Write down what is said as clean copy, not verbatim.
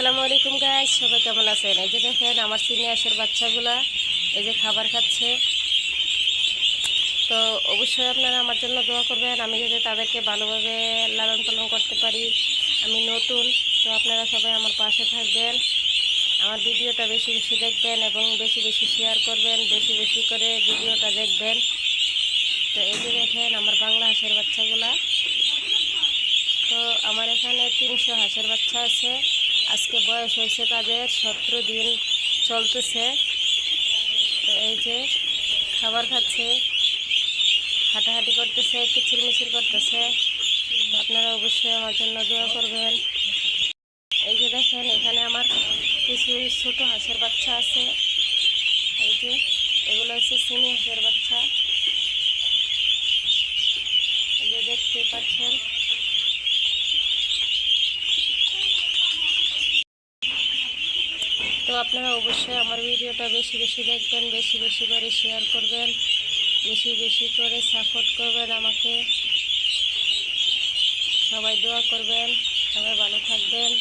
আসসালামু আলাইকুম গাইস, সবাই কেমন আছেন? এই যে দেখেন আমার চিনি হাঁসের বাচ্চাগুলা এই যে খাবার খাচ্ছে। তো অবশ্যই আপনারা আমার জন্য দোয়া করবেন, আমি যাতে তাদেরকে ভালোভাবে লালন পালন করতে পারি। আমি নতুন, তো আপনারা সবাই আমার পাশে থাকবেন, আমার ভিডিওটা বেশি বেশি দেখবেন এবং বেশি বেশি শেয়ার করবেন, বেশি বেশি করে ভিডিওটা দেখবেন। তো এই যে দেখেন আমার বাংলা হাঁসের বাচ্চাগুলা। তো আমার এখানে 300 হাঁসের বাচ্চা আছে। আজকে বয়স হয়েছে তাদের 17 দিন চলতেছে। তো এই যে খাবার খাচ্ছে, হাঁটাহাঁটি করতেছে, কিচিরমিচির করতেছে। তো আপনারা অবশ্যই আমার জন্য দোয়া করবেন। এই যে দেখেন এখানে আমার কিছু ছোট হাঁসের বাচ্চা আছে। এই যে এগুলো হচ্ছে চিনি হাঁসের বাচ্চা, এই যে দেখতে পাচ্ছেন। তো আপনারা অবশ্যই আমার ভিডিওটা বেশি বেশি দেখবেন, বেশি বেশি করে শেয়ার করবেন, বেশি বেশি করে সাপোর্ট করবেন আমাকে। সবাই দোয়া করবেন, সবাই ভালো থাকবেন।